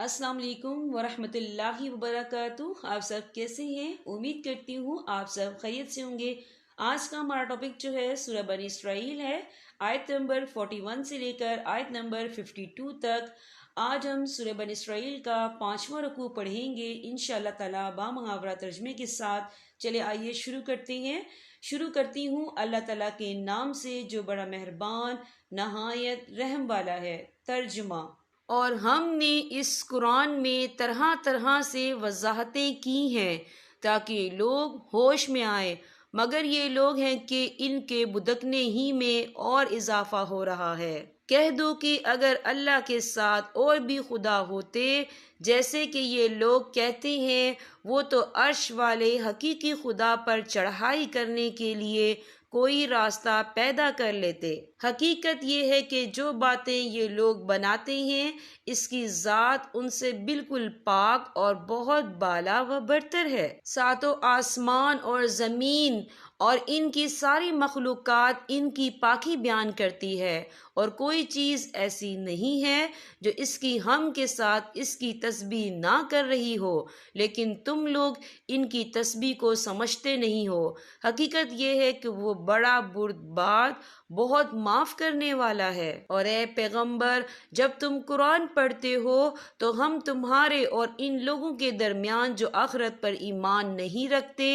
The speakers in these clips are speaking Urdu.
السلام علیکم ورحمۃ اللہ وبرکاتہ۔ آپ سب کیسے ہیں؟ امید کرتی ہوں آپ سب خیریت سے ہوں گے۔ آج کا ہمارا ٹاپک جو ہے سورہ بنی اسرائیل ہے، آیت نمبر 41 سے لے کر آیت نمبر 52 تک۔ آج ہم سورہ بنی اسرائیل کا 5واں رکوع پڑھیں گے انشاءاللہ تعالی با محاورہ ترجمے کے ساتھ۔ چلے آئیے شروع کرتے ہیں۔ شروع کرتی ہوں اللہ تعالیٰ کے نام سے جو بڑا مہربان نہایت رحم والا ہے۔ ترجمہ: اور ہم نے اس قرآن میں طرح طرح سے وضاحتیں کی ہیں تاکہ لوگ ہوش میں آئیں، مگر یہ لوگ ہیں کہ ان کے بھٹکنے ہی میں اور اضافہ ہو رہا ہے۔ کہہ دو کہ اگر اللہ کے ساتھ اور بھی خدا ہوتے جیسے کہ یہ لوگ کہتے ہیں، وہ تو عرش والے حقیقی خدا پر چڑھائی کرنے کے لیے کوئی راستہ پیدا کر لیتے۔ حقیقت یہ ہے کہ جو باتیں یہ لوگ بناتے ہیں اس کی ذات ان سے بالکل پاک اور بہت بالا و برتر ہے۔ ساتوں آسمان اور زمین اور ان کی ساری مخلوقات ان کی پاکی بیان کرتی ہے، اور کوئی چیز ایسی نہیں ہے جو اس کی ہم کے ساتھ اس کی تسبیح نہ کر رہی ہو، لیکن تم لوگ ان کی تسبیح کو سمجھتے نہیں ہو۔ حقیقت یہ ہے کہ وہ بڑا بردبار، بہت معاف کرنے والا ہے۔ اور اے پیغمبر، جب تم قرآن پڑھتے ہو تو ہم تمہارے اور ان لوگوں کے درمیان جو آخرت پر ایمان نہیں رکھتے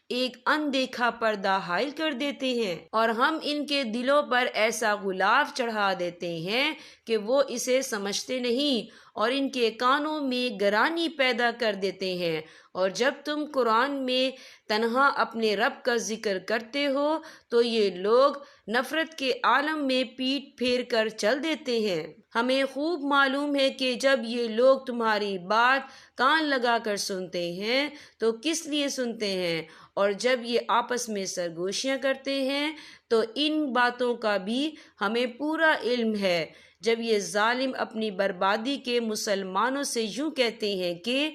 ایک اندیکھا پردہ حائل کر دیتے ہیں، اور ہم ان کے دلوں پر ایسا غلاف چڑھا دیتے ہیں کہ وہ اسے سمجھتے نہیں، اور ان کے کانوں میں گرانی پیدا کر دیتے ہیں۔ اور جب تم قرآن میں تنہا اپنے رب کا ذکر کرتے ہو تو یہ لوگ نفرت کے عالم میں پیٹ پھیر کر چل دیتے ہیں۔ ہمیں خوب معلوم ہے کہ جب یہ لوگ تمہاری بات کان لگا کر سنتے ہیں تو کس لیے سنتے ہیں، اور جب یہ آپس میں سرگوشیاں کرتے ہیں تو ان باتوں کا بھی ہمیں پورا علم ہے۔ جب یہ ظالم اپنی بربادی کے مسلمانوں سے یوں کہتے ہیں کہ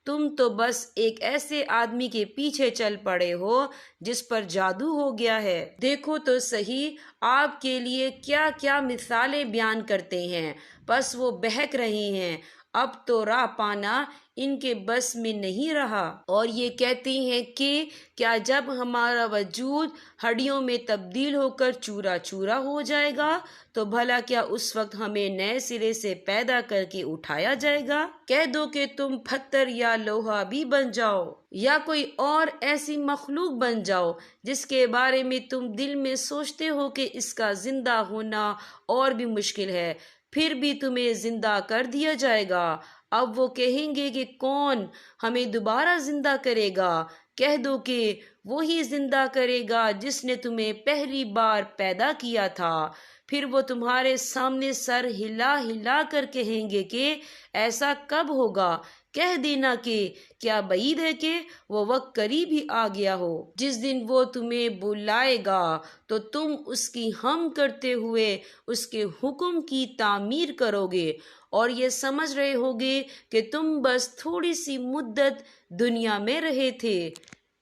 تم تو بس ایک ایسے آدمی کے پیچھے چل پڑے ہو جس پر جادو ہو گیا ہے، دیکھو تو صحیح آپ کے لیے کیا کیا مثالیں بیان کرتے ہیں، بس وہ بہک رہے ہیں، اب تو راہ پانا ان کے بس میں نہیں رہا۔ اور یہ کہتے ہیں کہ کیا جب ہمارا وجود ہڈیوں میں تبدیل ہو کر چورا چورا ہو جائے گا تو بھلا کیا اس وقت ہمیں نئے سرے سے پیدا کر کے اٹھایا جائے گا؟ کہہ دو کہ تم پتھر یا لوہا بھی بن جاؤ یا کوئی اور ایسی مخلوق بن جاؤ جس کے بارے میں تم دل میں سوچتے ہو کہ اس کا زندہ ہونا اور بھی مشکل ہے، پھر بھی تمہیں زندہ کر دیا جائے گا۔ اب وہ کہیں گے کہ کون ہمیں دوبارہ زندہ کرے گا؟ کہہ دو کہ وہی زندہ کرے گا جس نے تمہیں پہلی بار پیدا کیا تھا۔ پھر وہ تمہارے سامنے سر ہلا ہلا کر کہیں گے کہ ایسا کب ہوگا؟ کہہ دینا کہ کیا بعید ہے کہ وہ وقت قریب ہی آ گیا ہو جس دن وہ تمہیں بلائے گا تو تم اس کی ہم کرتے ہوئے اس کے حکم کی تعمیر کرو گے، اور یہ سمجھ رہے ہوگے کہ تم بس تھوڑی سی مدت دنیا میں رہے تھے۔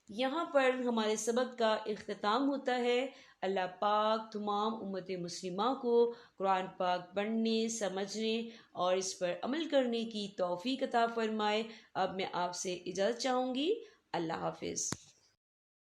یہاں پر ہمارے سبق کا اختتام ہوتا ہے۔ اللہ پاک تمام امت مسلمہ کو قرآن پاک پڑھنے، سمجھنے اور اس پر عمل کرنے کی توفیق عطا فرمائے۔ اب میں آپ سے اجازت چاہوں گی۔ اللہ حافظ۔